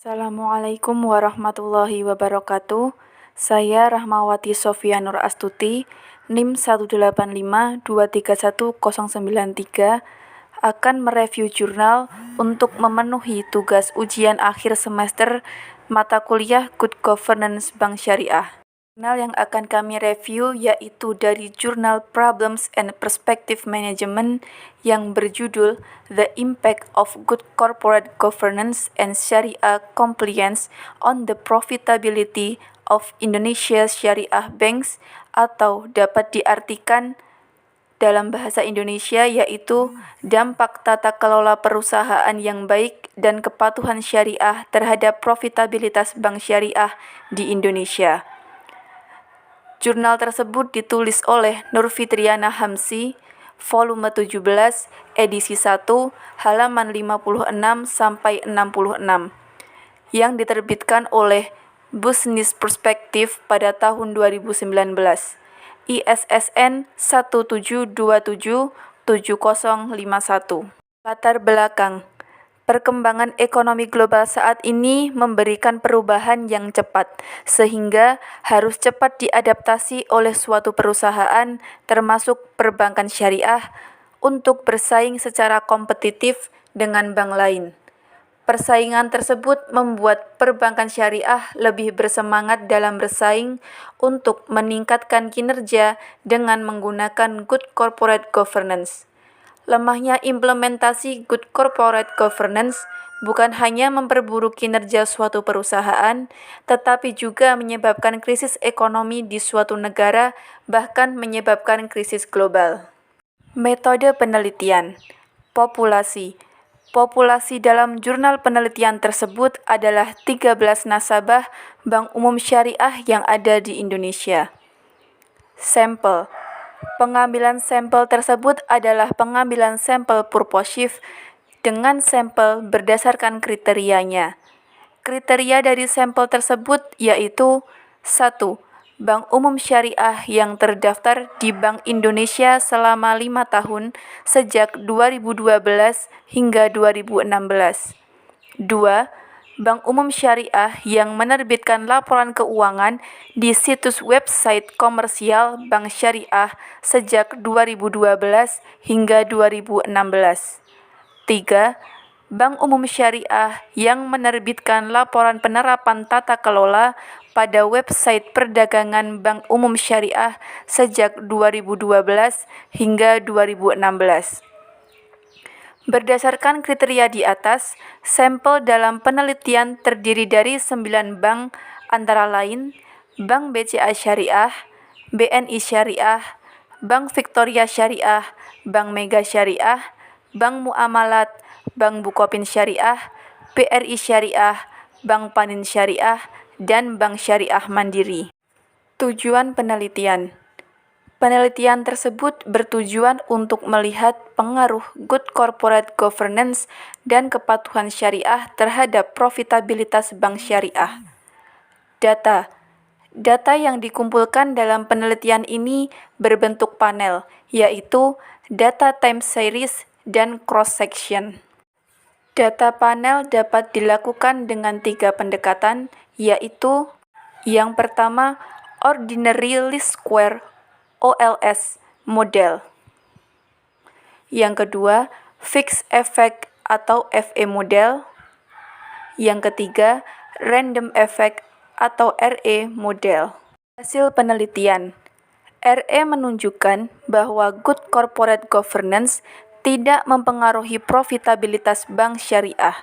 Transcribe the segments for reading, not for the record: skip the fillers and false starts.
Assalamualaikum warahmatullahi wabarakatuh. Saya Rahmawati Sofia Nur Astuti, NIM 185231093, akan mereview jurnal untuk memenuhi tugas ujian akhir semester mata kuliah Good Governance Bank Syariah. Jurnal yang akan kami review yaitu dari jurnal Problems and Perspective Management yang berjudul The Impact of Good Corporate Governance and Sharia Compliance on the Profitability of Indonesia Syariah Banks, atau dapat diartikan dalam bahasa Indonesia yaitu dampak tata kelola perusahaan yang baik dan kepatuhan syariah terhadap profitabilitas bank syariah di Indonesia. Jurnal tersebut ditulis oleh Nur Fitriana Hamsi, volume 17, edisi 1, halaman 56-66, yang diterbitkan oleh Business Perspective pada tahun 2019, ISSN 172777051. Latar belakang. Perkembangan ekonomi global saat ini memberikan perubahan yang cepat, sehingga harus cepat diadaptasi oleh suatu perusahaan, termasuk perbankan syariah, untuk bersaing secara kompetitif dengan bank lain. Persaingan tersebut membuat perbankan syariah lebih bersemangat dalam bersaing untuk meningkatkan kinerja dengan menggunakan Good Corporate Governance. Lemahnya implementasi Good Corporate Governance bukan hanya memperburuk kinerja suatu perusahaan, tetapi juga menyebabkan krisis ekonomi di suatu negara, bahkan menyebabkan krisis global. Metode penelitian. Populasi. Populasi dalam jurnal penelitian tersebut adalah 13 nasabah Bank Umum Syariah yang ada di Indonesia. Sampel. Pengambilan sampel tersebut adalah pengambilan sampel purposive dengan sampel berdasarkan kriterianya. Kriteria dari sampel tersebut yaitu 1. Bank Umum Syariah yang terdaftar di Bank Indonesia selama 5 tahun sejak 2012 hingga 2016. 2. Bank Umum Syariah yang menerbitkan laporan keuangan di situs website komersial Bank Syariah sejak 2012 hingga 2016. 3. Bank Umum Syariah yang menerbitkan laporan penerapan tata kelola pada website perdagangan Bank Umum Syariah sejak 2012 hingga 2016. Berdasarkan kriteria di atas, sampel dalam penelitian terdiri dari 9 bank, antara lain Bank BCA Syariah, BNI Syariah, Bank Victoria Syariah, Bank Mega Syariah, Bank Muamalat, Bank Bukopin Syariah, BRI Syariah, Bank Panin Syariah, dan Bank Syariah Mandiri. Tujuan penelitian. Penelitian tersebut bertujuan untuk melihat pengaruh Good Corporate Governance dan kepatuhan syariah terhadap profitabilitas bank syariah. Data. Data yang dikumpulkan dalam penelitian ini berbentuk panel, yaitu data time series dan cross-section. Data panel dapat dilakukan dengan 3 pendekatan, yaitu yang pertama, Ordinary Least Square OLS model. Yang kedua, Fixed Effect atau FE model. Yang ketiga, Random Effect atau RE model. Hasil penelitian. RE menunjukkan bahwa Good Corporate Governance tidak mempengaruhi profitabilitas bank syariah.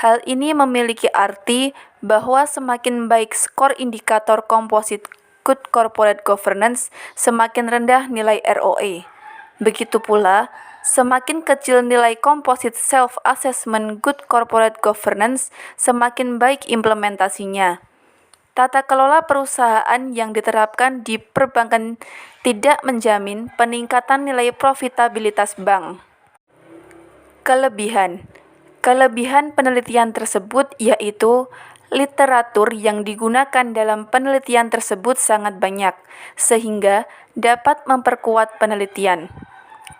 Hal ini memiliki arti bahwa semakin baik skor indikator komposit Good Corporate Governance, semakin rendah nilai ROE. Begitu pula, semakin kecil nilai komposit self-assessment Good Corporate Governance, semakin baik implementasinya. Tata kelola perusahaan yang diterapkan di perbankan tidak menjamin peningkatan nilai profitabilitas bank. Kelebihan. Kelebihan penelitian tersebut yaitu literatur yang digunakan dalam penelitian tersebut sangat banyak, sehingga dapat memperkuat penelitian.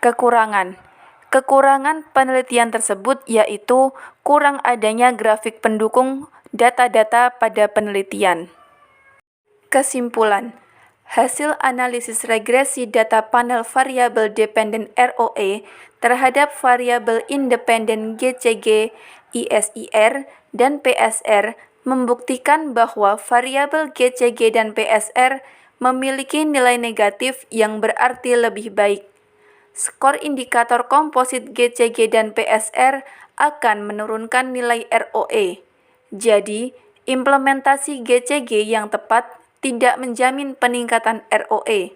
Kekurangan. Kekurangan penelitian tersebut yaitu kurang adanya grafik pendukung data-data pada penelitian. Kesimpulan, hasil analisis regresi data panel variabel dependen ROE terhadap variabel independen GCG, ISIR, dan PSR membuktikan bahwa variabel GCG dan PSR memiliki nilai negatif yang berarti lebih baik. Skor indikator komposit GCG dan PSR akan menurunkan nilai ROE. Jadi, implementasi GCG yang tepat tidak menjamin peningkatan ROE.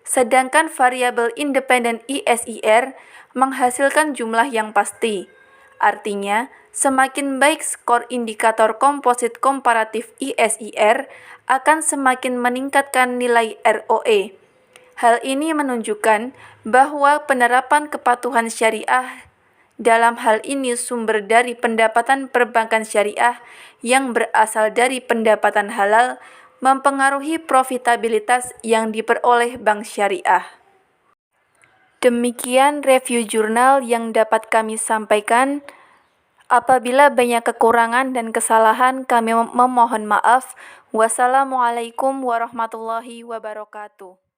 Sedangkan variabel independen ISIR menghasilkan jumlah yang pasti. Artinya, semakin baik skor indikator komposit komparatif ISIR akan semakin meningkatkan nilai ROE. Hal ini menunjukkan bahwa penerapan kepatuhan syariah dalam hal ini sumber dari pendapatan perbankan syariah yang berasal dari pendapatan halal mempengaruhi profitabilitas yang diperoleh bank syariah. Demikian review jurnal yang dapat kami sampaikan. Apabila banyak kekurangan dan kesalahan, kami memohon maaf. Wassalamualaikum warahmatullahi wabarakatuh.